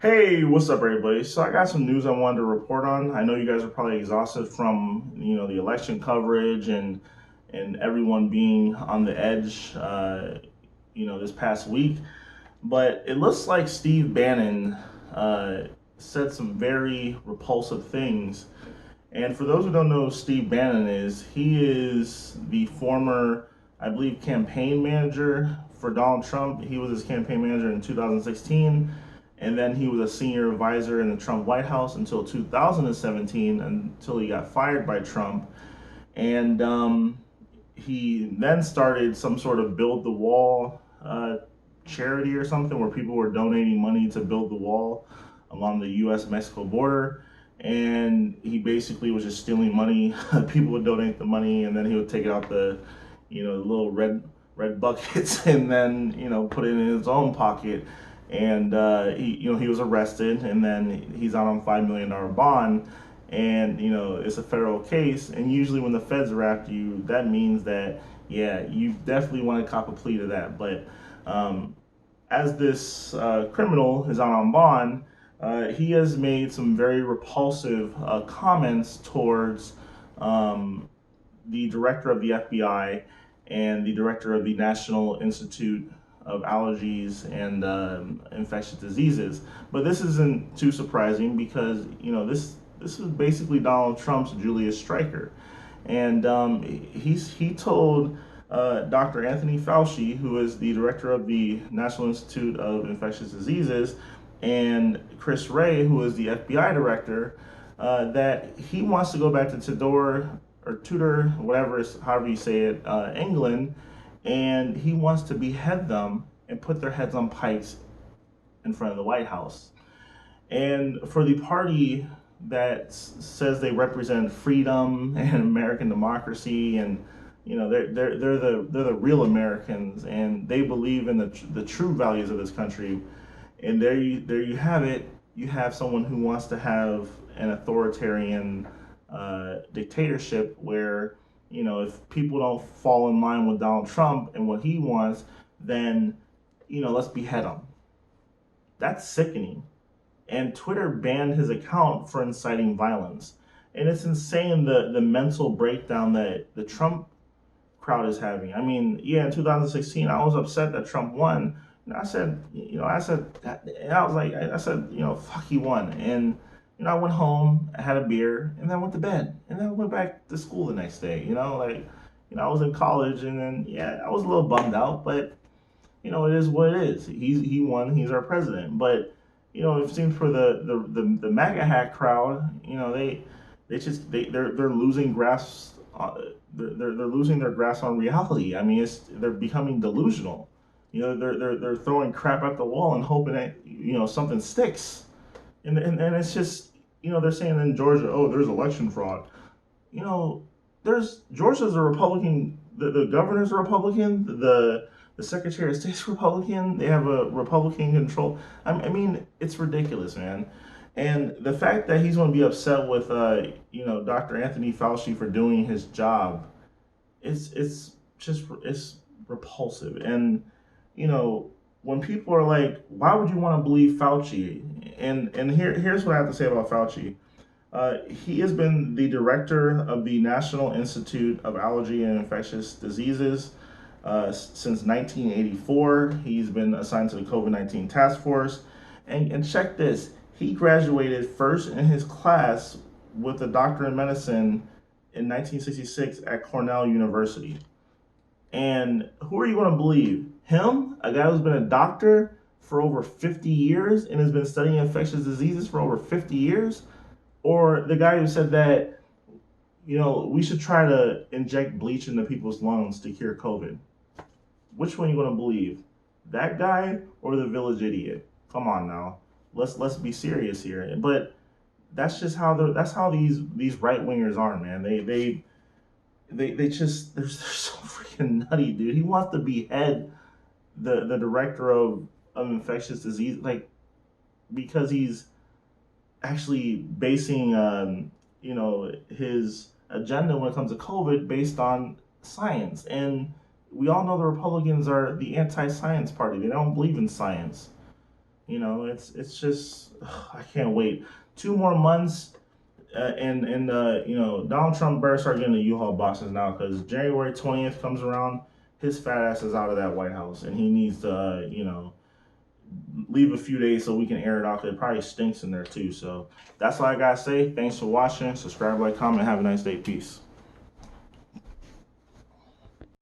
Hey, what's up, everybody? So I got some news I wanted to report on. I know you guys are probably exhausted from the election coverage and everyone being on the edge, this past week. But it looks like Steve Bannon said some very repulsive things. And for those who don't know who Steve Bannon is, he is the former, I believe, campaign manager for Donald Trump. He was his campaign manager in 2016, and then he was a senior advisor in the Trump White House until 2017, until he got fired by Trump. And he then started some sort of Build the Wall charity or something where people were donating money to build the wall along the U.S. Mexico border. And he basically was just stealing money. People would donate the money, and then he would take it out the little red buckets, and then put it in his own pocket. And he was arrested, and then he's out on $5 million bond. And it's a federal case, and usually when the feds are after you, that means that yeah, you definitely want to cop a plea to that. But as this criminal is out on bond, he has made some very repulsive comments towards the director of the FBI and the director of the National Institute of Allergies and Infectious Diseases. But this isn't too surprising because this is basically Donald Trump's Julius Streicher, and he told Dr. Anthony Fauci, who is the director of the National Institute of Infectious Diseases, and Chris Wray, who is the FBI director, that he wants to go back to Tudor, whatever, however you say it, England, and he wants to behead them and put their heads on pikes in front of the White House. And for the party that says they represent freedom and American democracy, and they're the real Americans, and they believe in the true values of this country. And there you have it. You have someone who wants to have an authoritarian dictatorship where if people don't fall in line with Donald Trump and what he wants, then let's behead him. That's sickening. And Twitter banned his account for inciting violence. And it's insane the mental breakdown that the Trump crowd is having. I mean, yeah, in 2016, I was upset that Trump won. And I said, and I said, fuck, he won. And I went home, I had a beer, and then went to bed, and then I went back to school the next day. I was in college, and then yeah, I was a little bummed out, but it is what it is. He won. He's our president. But it seems for the MAGA hack crowd, they're losing grasp. They're losing their grasp on reality. I mean, they're becoming delusional. They're throwing crap at the wall and hoping that something sticks. And it's just they're saying in Georgia, oh, there's election fraud. There's Georgia's a Republican. The governor's a Republican. The Secretary of State's Republican. They have a Republican control. I mean, it's ridiculous, man. And the fact that he's going to be upset with Dr. Anthony Fauci for doing his job, it's repulsive. And when people are like, why would you want to believe Fauci? And here's what I have to say about Fauci. He has been the director of the National Institute of Allergy and Infectious Diseases since 1984. He's been assigned to the COVID-19 task force. And check this, he graduated first in his class with a doctorate in medicine in 1966 at Cornell University. And who are you going to believe? Him, a guy who's been a doctor for over 50 years and has been studying infectious diseases for over 50 years? Or the guy who said that, we should try to inject bleach into people's lungs to cure COVID? Which one are you going to believe? That guy or the village idiot? Come on now. Let's be serious here. But that's just how these right wingers are, man. They're so freaking nutty, dude. He wants to behead the director of infectious disease, like, because he's actually basing his agenda when it comes to COVID based on science. And we all know the Republicans are the anti-science party. They don't believe in science. It's just I can't wait. 2 more months, Donald Trump better start getting the U-Haul boxes now because January 20th comes around, his fat ass is out of that White House, and he needs to leave a few days so we can air it out. It probably stinks in there too. So that's all I gotta say. Thanks for watching. Subscribe, like, comment. Have a nice day. Peace.